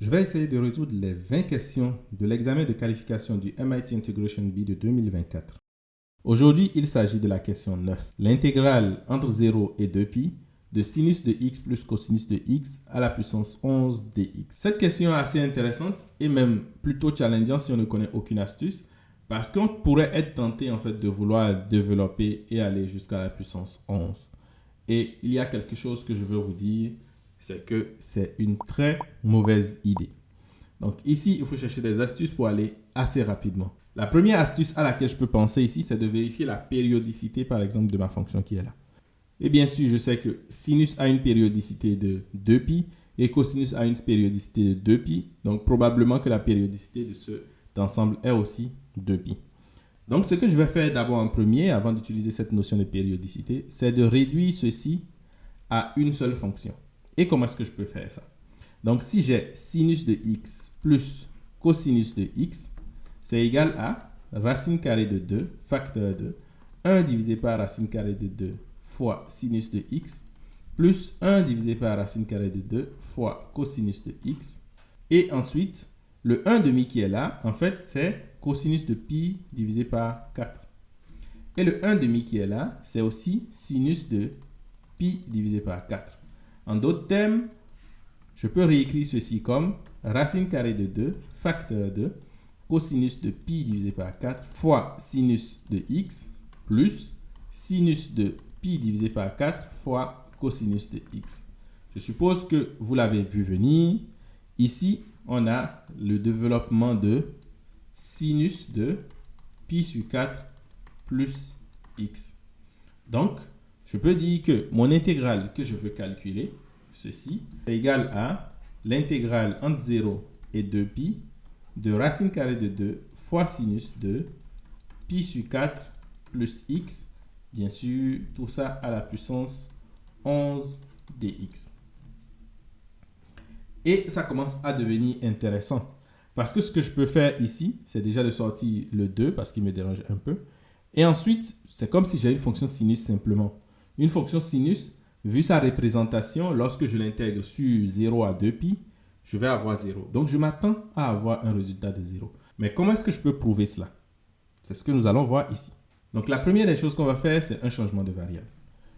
Je vais essayer de résoudre les 20 questions de l'examen de qualification du MIT Integration B de 2024. Aujourd'hui, il s'agit de la question 9. L'intégrale entre 0 et 2pi de sinus de x plus cosinus de x à la puissance 11 dx. Cette question est assez intéressante et même plutôt challengeante si on ne connaît aucune astuce, parce qu'on pourrait être tenté en fait de vouloir développer et aller jusqu'à la puissance 11. Et il y a quelque chose que je veux vous dire, c'est que c'est une très mauvaise idée. Donc ici, il faut chercher des astuces pour aller assez rapidement. La première astuce à laquelle je peux penser ici, c'est de vérifier la périodicité, par exemple, de ma fonction qui est là. Et bien sûr, je sais que sinus a une périodicité de 2pi et cosinus a une périodicité de 2pi. Donc probablement que la périodicité de cet ensemble est aussi 2pi. Donc ce que je vais faire d'abord en premier, avant d'utiliser cette notion de périodicité, c'est de réduire ceci à une seule fonction. Et comment est-ce que je peux faire ça? Donc, si j'ai sinus de x plus cosinus de x, c'est égal à racine carrée de 2, facteur de 1 divisé par racine carrée de 2 fois sinus de x, plus 1 divisé par racine carrée de 2 fois cosinus de x. Et ensuite, le 1 demi qui est là, en fait, c'est cosinus de pi divisé par 4. Et le 1 demi qui est là, c'est aussi sinus de pi divisé par 4. En d'autres termes, je peux réécrire ceci comme racine carrée de 2, facteur de cosinus de pi divisé par 4 fois sinus de x plus sinus de pi divisé par 4 fois cosinus de x. Je suppose que vous l'avez vu venir. Ici, on a le développement de sinus de pi sur 4 plus x. Donc, je peux dire que mon intégrale que je veux calculer, ceci, est égal à l'intégrale entre 0 et 2pi de racine carrée de 2 fois sinus de pi sur 4 plus x, bien sûr, tout ça à la puissance 11 dx. Et ça commence à devenir intéressant, parce que ce que je peux faire ici, c'est déjà de sortir le 2, parce qu'il me dérange un peu. Et ensuite, c'est comme si j'avais une fonction sinus simplement. Une fonction sinus, vu sa représentation, lorsque je l'intègre sur 0 à 2pi, je vais avoir 0. Donc, je m'attends à avoir un résultat de 0. Mais comment est-ce que je peux prouver cela? C'est ce que nous allons voir ici. Donc, la première des choses qu'on va faire, c'est un changement de variable.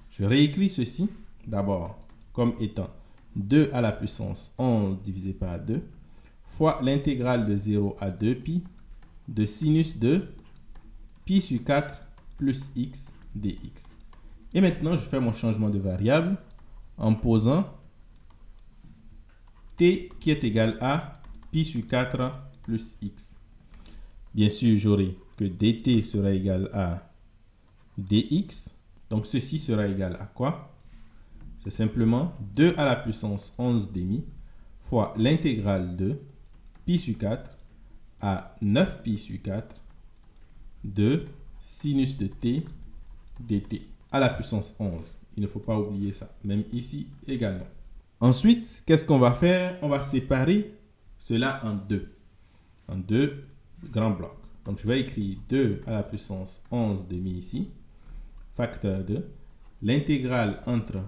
Je réécris ceci, d'abord, comme étant 2 à la puissance 11 divisé par 2, fois l'intégrale de 0 à 2pi de sinus de pi sur 4 plus x dx. Et maintenant, je fais mon changement de variable en posant t qui est égal à pi sur 4 plus x. Bien sûr, j'aurai que dt sera égal à dx. Donc, ceci sera égal à quoi? C'est simplement 2 à la puissance 11 demi fois l'intégrale de pi sur 4 à 9 pi sur 4 de sinus de t dt à la puissance 11. Il ne faut pas oublier ça, même ici également. Ensuite, qu'est-ce qu'on va faire? On va séparer cela en deux grands blocs. Donc, je vais écrire 2 à la puissance 11 demi ici, facteur de l'intégrale entre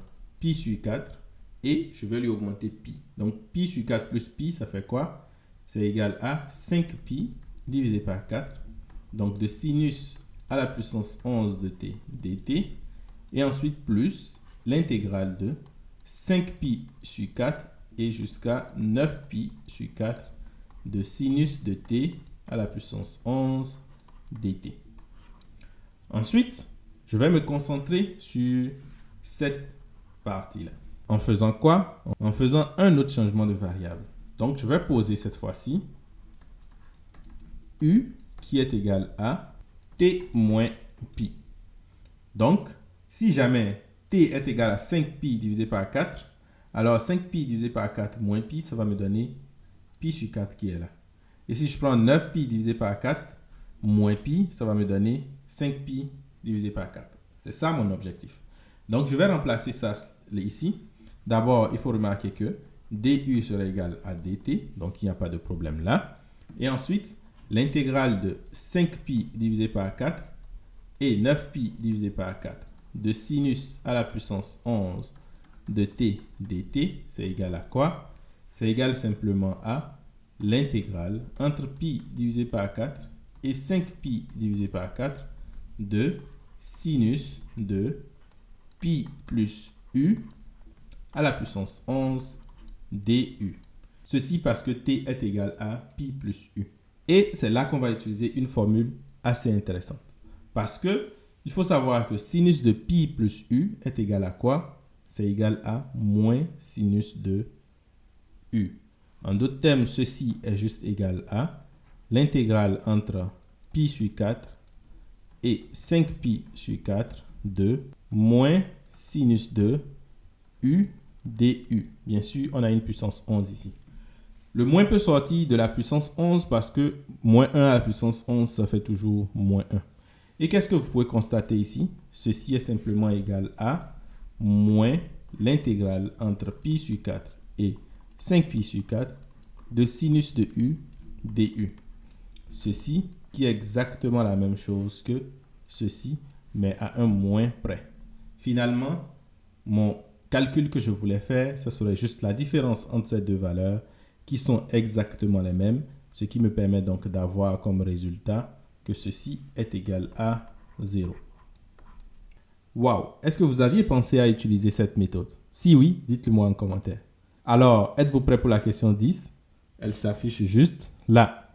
pi sur 4 et je vais lui augmenter pi. Donc, pi sur 4 plus pi, ça fait quoi? C'est égal à 5pi divisé par 4. Donc, de sinus à la puissance 11 de t dt. Et ensuite, plus l'intégrale de 5pi sur 4 et jusqu'à 9pi sur 4 de sinus de t à la puissance 11 dt. Ensuite, je vais me concentrer sur cette partie-là. En faisant quoi? En faisant un autre changement de variable. Donc, je vais poser cette fois-ci u qui est égal à t moins pi. Donc, si jamais t est égal à 5pi divisé par 4, alors 5pi divisé par 4 moins pi, ça va me donner pi sur 4 qui est là. Et si je prends 9pi divisé par 4 moins pi, ça va me donner 5pi divisé par 4. C'est ça mon objectif. Donc, je vais remplacer ça ici. D'abord, il faut remarquer que du sera égal à dt, donc il n'y a pas de problème là. Et ensuite, l'intégrale de 5pi divisé par 4 et 9pi divisé par 4 de sinus à la puissance 11 de t dt, c'est égal à quoi? c'est égal simplement à l'intégrale entre pi divisé par 4 et 5pi divisé par 4 de sinus de pi plus u à la puissance 11 du. Ceci parce que t est égal à pi plus u. Et c'est là qu'on va utiliser une formule assez intéressante. Parce que il faut savoir que sinus de pi plus u est égal à quoi? C'est égal à moins sinus de u. En d'autres termes, ceci est juste égal à l'intégrale entre pi sur 4 et 5pi sur 4 de moins sinus de u du. Bien sûr, on a une puissance 11 ici. Le moins peut sortir de la puissance 11 parce que moins 1 à la puissance 11, ça fait toujours moins 1. Et qu'est-ce que vous pouvez constater ici? Ceci est simplement égal à moins l'intégrale entre pi sur 4 et 5pi sur 4 de sinus de u du. Ceci qui est exactement la même chose que ceci, mais à un moins près. Finalement, mon calcul que je voulais faire, ce serait juste la différence entre ces deux valeurs qui sont exactement les mêmes, ce qui me permet donc d'avoir comme résultat que ceci est égal à 0. Waouh! Est-ce que vous aviez pensé à utiliser cette méthode? Si oui, dites-le moi en commentaire. Alors, êtes-vous prêt pour la question 10? Elle s'affiche juste là.